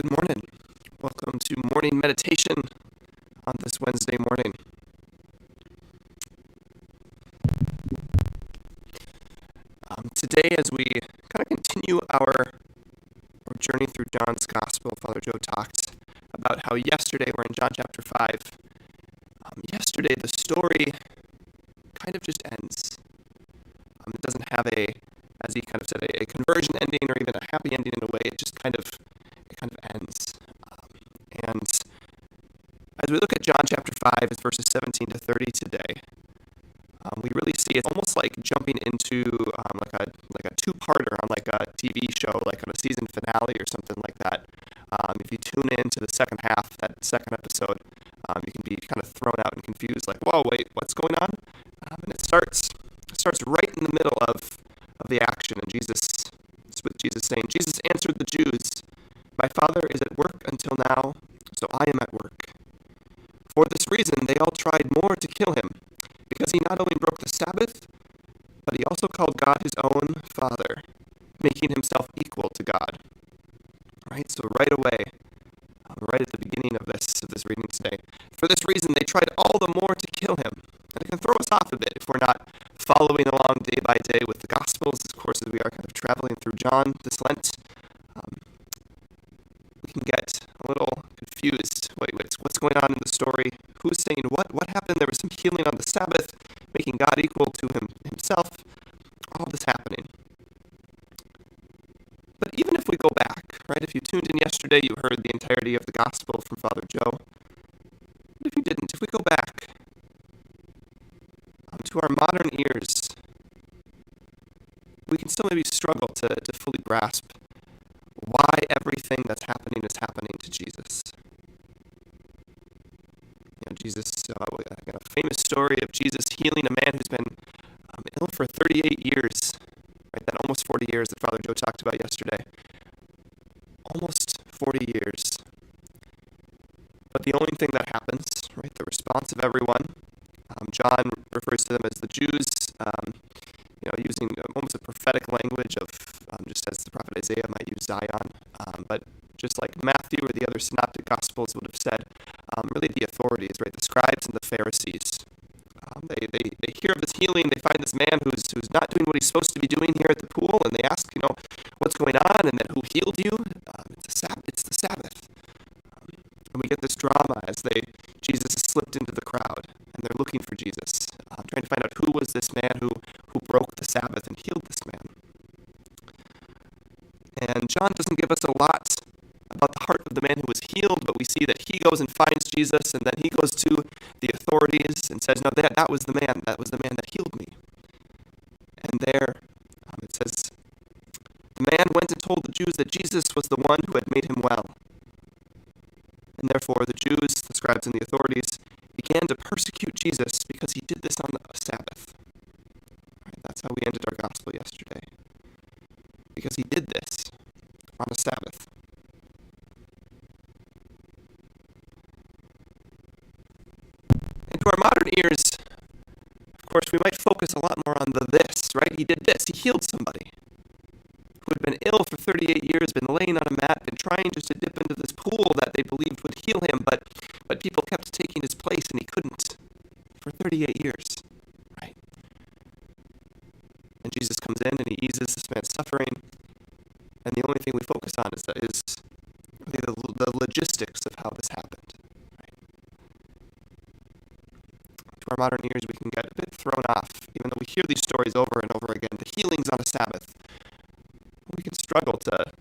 Good morning. Welcome to morning meditation on this Wednesday morning. Today, as we kind of continue our journey through John's Gospel, Father Joe talked about how yesterday, we're in John chapter 5, yesterday the story kind of just ends. It doesn't have as he kind of said, a conversion ending or even a happy ending in a way. It just kind of ends. And as we look at John chapter 5, it's verses 17 to 30 today, we really see it's almost like jumping into like a two-parter on like a TV show, like on a season finale or something like that. If you tune in to the second half, that second episode, you can be kind of thrown out and confused, like, whoa, wait, what's going on? And it starts right in the middle of the action, and it's with Jesus saying, Jesus answered the Jews, "My Father is at work until now, so I am at work." For this reason, they all tried more to kill him, because he not only broke the Sabbath, but he also called God his own Father, making himself equal to God. Right? So right away, right at the beginning of this reading today, for this reason, they tried all the more to kill him. And it can throw us off a bit if we're not following along day by day with the Gospels, of course, as we are kind of traveling through John this Lent. We can get a little confused. Wait, what's going on in the story? Who's saying what? What happened? There was some healing on the Sabbath, making God equal to himself. All this happening. But even if we go back, right? If you tuned in yesterday, you heard the entirety of the Gospel from Father Joe. But if you didn't, if we go back to our modern ears, we can still maybe struggle to fully grasp why everything that's happening is happening to Jesus. Jesus, a famous story of Jesus healing a man who's been ill for 38 years, right? That almost 40 years that Father Joe talked about yesterday. Almost 40 years. But the only thing that happens, right, the response of everyone, John refers to them as the Jews, using almost a prophetic language of, just as the prophet Isaiah might use Zion, but just like Matthew or the other synoptic gospels would have said, really the authorities, right, the scribes and the Pharisees. They hear of this healing, they find this man who's not doing what he's supposed to be doing here at the pool, and they ask, what's going on, and then who healed you? It's the Sabbath. And we get this drama as Jesus has slipped into the crowd, and they're looking for Jesus, trying to find out who was this man who broke the Sabbath and healed this man. And John doesn't give us a lot about the heart of the man who was healed, but we see that he goes and finds Jesus, and then he goes to the authorities and says, no, that was the man that healed me. And there, it says, the man went and told the Jews that Jesus was the one who had made him well. And therefore the Jews, the scribes, and the authorities began to persecute Jesus because he did this on the Sabbath. Right, that's how we ended our gospel yesterday. Because he did this on a Sabbath. And to our modern ears, of course, we might focus a lot more on the this, right? He did this. He healed somebody who had been ill for 38 years, been laying on a mat, been trying just to dip into this pool that they believed would heal him, but people kept taking his place, and he couldn't for 38 years, right? And Jesus comes in, and he eases this man's suffering, and the only thing we focus on is the logistics of how this happened. Right? To our modern ears, we can get a bit thrown off, even though we hear these stories over and over again, the healings on a Sabbath. We can struggle to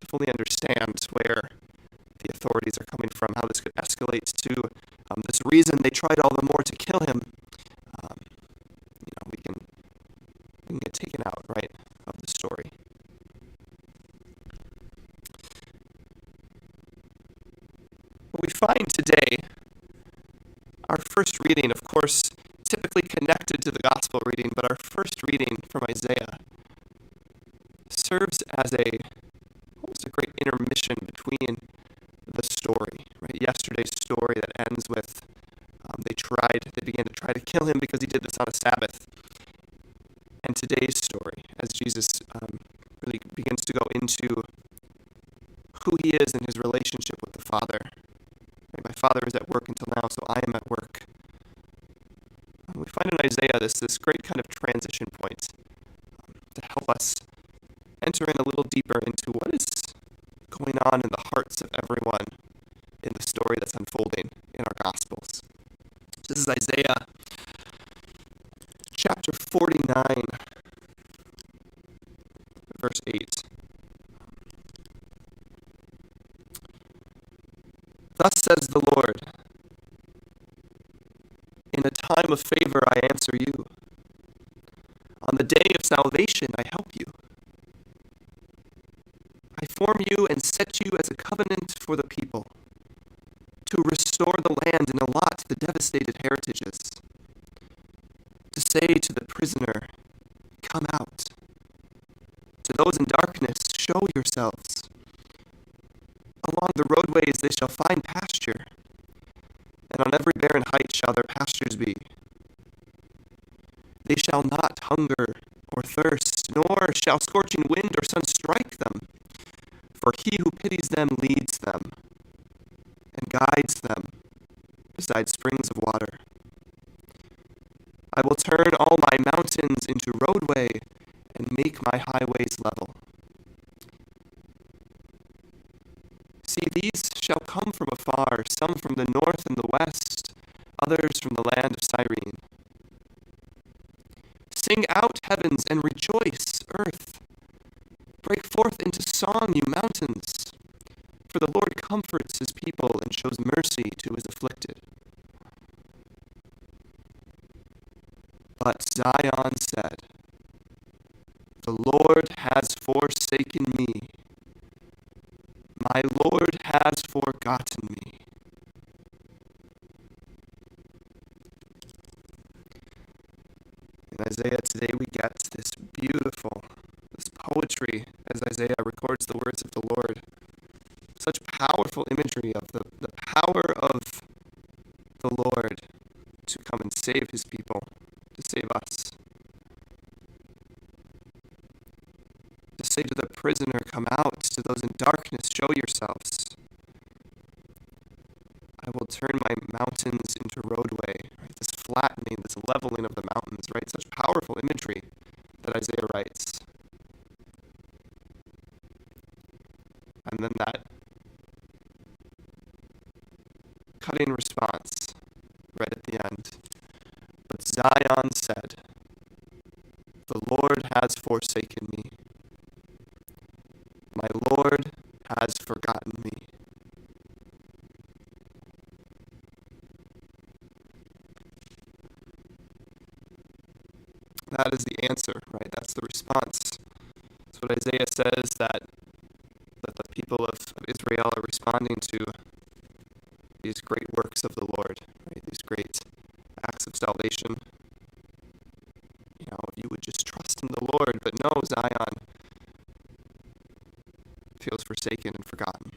fully understand where the authorities are coming from, how this could escalate to this reason they tried all the more to kill him. We can get taken out, right, of the story. What we find today, our first reading, of course, typically connected to the gospel reading, but our first reading from Isaiah serves as almost a great intermission between the story, right? Yesterday's story that ends with they began to try to kill him because he did this on a Sabbath. And today's story, as Jesus really begins to go into who he is and his this great kind of transition point to help us enter in a little deeper into what is going on in the hearts of everyone in the story that's unfolding in our Gospels. This is Isaiah chapter 49, verse 8. Thus says the Lord, in a time of favor I answer you. On the day of salvation I help you. I form you and set you as a covenant for the people, to restore the land and allot the devastated heritages, to say to the prisoner, come out. To those in darkness, show yourselves. Along the roadways they shall find pasture, and on every barren height shall their pastures be. They shall not hunger or thirst, nor shall scorching wind or sun strike them, for he who pities them leads them, and guides them beside springs of water. I will turn all my mountains into roadway, and make my highways level. See, these shall come from afar, some from the north and the west, others from the land of Cyrene. Sing out, heavens, and rejoice, earth. Break forth into song, you mountains, for the Lord comforts his people and shows mercy to his afflicted. But Zion said, the Lord has forsaken me. My Lord has forgotten me. In Isaiah today we get this poetry as Isaiah records the words of the Lord. Such powerful imagery of the power of the Lord to come and save his people, to save us. To say to the prisoner, come out, to those in darkness, show yourselves. I will turn my mountains into roadway, right? This flattening, this leveling of the mountains, right? Such powerful imagery that Isaiah writes. And then that cutting response right at the end. But Zion said, the Lord has forsaken me. My Lord has forgotten me. That is the answer, right? That's the response. That's what Isaiah says that the people of Israel are responding to these great works of the Lord, right? These great acts of salvation. You know, if you would just trust in the Lord, but no, Zion feels forsaken and forgotten.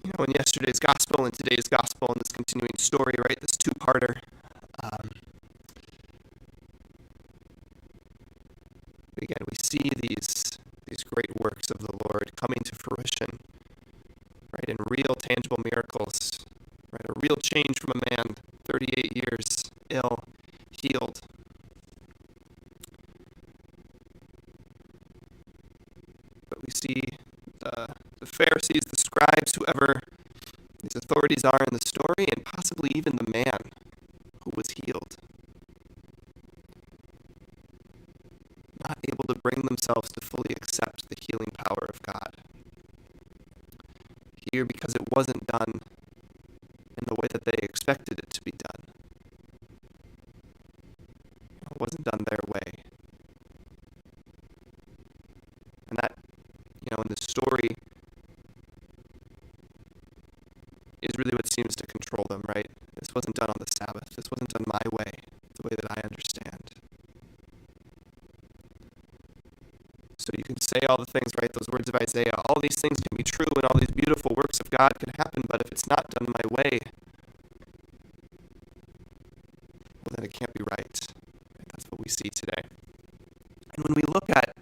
You know, in yesterday's gospel and today's gospel and this continuing story, right, this two-parter, again, we see these great works of the Lord coming to fruition, right, in real, tangible miracles, right, a real change from a man 38 years ill, healed. But we see the Pharisees, the scribes, whoever these authorities are in the story, and possibly even the man who was healed, not able to bring themselves to fully accept the healing power of God. Here, because it wasn't done in the way that they expected it to be done. It wasn't done their way. And that, you know, in the story is really what seems to done on the Sabbath. This wasn't done my way, the way that I understand. So you can say all the things, right? Those words of Isaiah, all these things can be true and all these beautiful works of God can happen, but if it's not done my way, well, then it can't be right. That's what we see today. And when we look at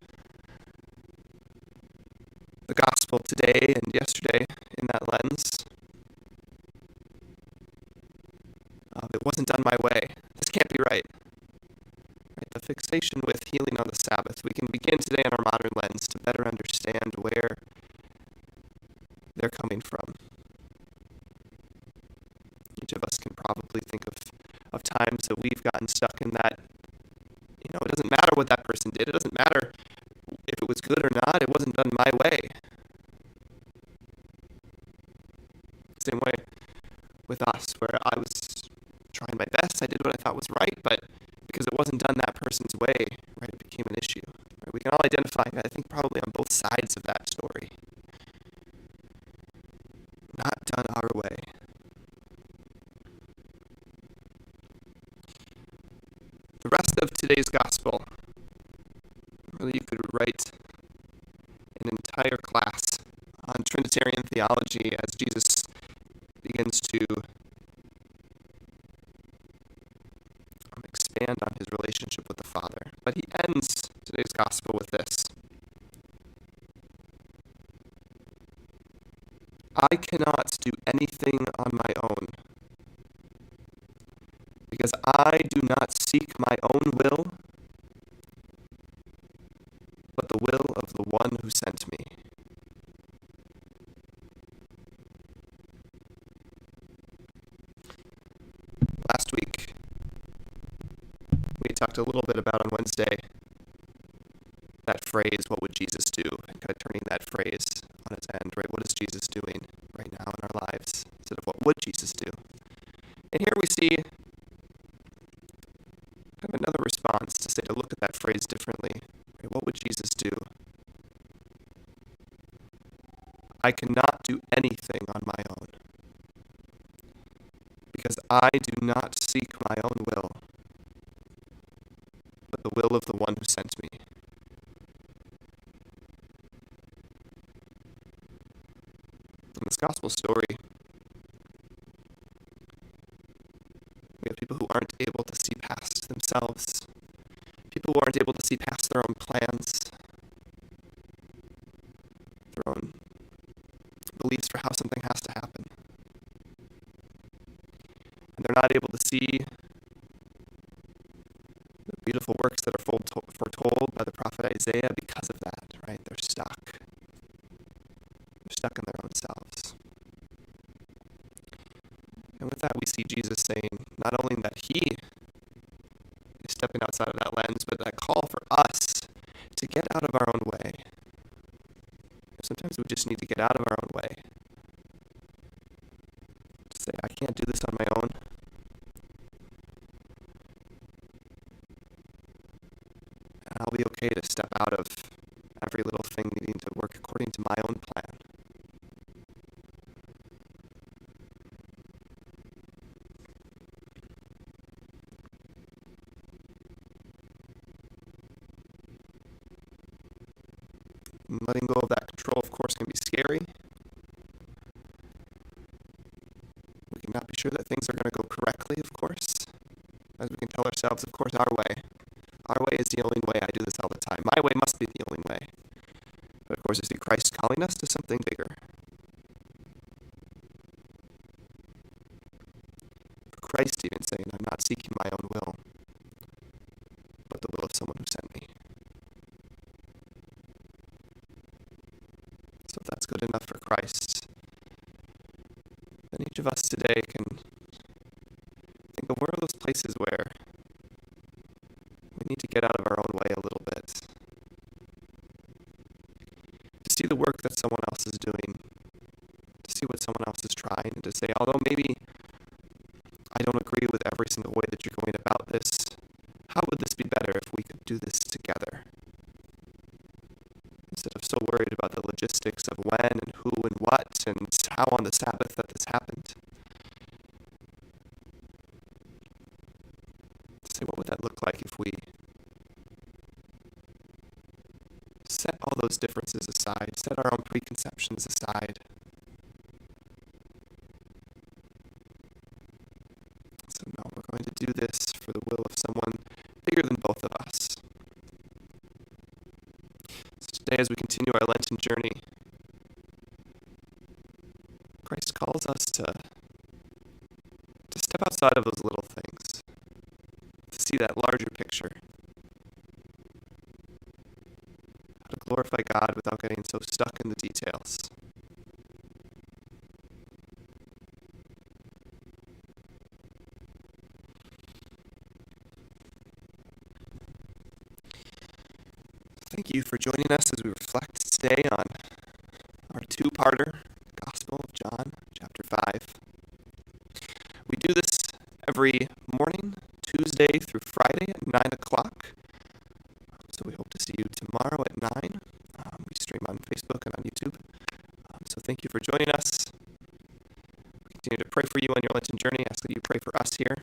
the gospel today and yesterday in that lens, it wasn't done my way. This can't be right. The fixation with healing on the Sabbath, we can begin today in our modern lens to better understand where they're coming from. Each of us can probably think of times that we've gotten stuck in that, it doesn't matter what that person did. It doesn't matter if it was good or not. It wasn't done my way. Same way with us, where I was trying my best. I did what I thought was right, but because it wasn't done that person's way, right, it became an issue. Right? We can all identify, I think, probably on both sides of that story. Not done our way. The rest of today's gospel, really you could write an entire class on Trinitarian theology as Jesus begins to expand on his relationship with the Father. But he ends today's gospel with this. I cannot do anything on my own, because I do not seek my own will, but the will of the one who sent me. Last week, we talked a little bit about on Wednesday that phrase, what would Jesus do? And kind of turning that phrase on its end, right? What is Jesus doing right now in our lives? Instead of what would Jesus do? And here we see kind of another response to say, to look at that phrase differently. Right? What would Jesus do? I cannot do anything on my own, because I do not seek my own will, but the will of the one who sent me. In this gospel story, we have people who aren't able to see past themselves, people who aren't able to see past their own plans, their own beliefs for how something has to happen. And they're not able to see the beautiful works that are foretold by the prophet Isaiah because of that, right? They're stuck. They're stuck in their own selves. And with that, we see Jesus saying not only that he is stepping outside of that lens, but that call for us to get out of our own way. Sometimes we just need to get out of our own way. To say, I can't do this on my own. And I'll be okay to step out of every little thing needing to work according to my own plan. And letting go of that control, of course, can be scary. We cannot be sure that things are going to go correctly, of course. As we can tell ourselves, of course, our way. Our way is the only way. I do this all the time. My way must be the only way. But of course, I see Christ calling us to something bigger. For Christ even saying, I'm not seeking my own will, but the will of someone who sent me. So if that's good enough for Christ, then each of us today can think of where are those places where we need to get out of our own way a little bit. To see the work that someone else is doing, to see what someone else is trying, and to say, although maybe I don't agree with every single way that you're going about this, how would this be better if we could do this together? Instead of so worried about the logistics of when and who and what and how on the Sabbath that this happened. say, what would that look like if we set all those differences aside, set our own preconceptions aside? So no, we're going to do this for the will of someone bigger than both of us. So today, as we continue our Lenten journey, Christ calls us to step outside of those little things, to see that larger picture, how to glorify God without getting so stuck in the details. Thank you for joining us as we reflect today on our two-parter, Gospel of John, chapter 5. We do this every morning, Tuesday through Friday at 9 o'clock. So we hope to see you tomorrow at 9. We stream on Facebook and on YouTube. So thank you for joining us. We continue to pray for you on your Lenten journey. I ask that you pray for us here.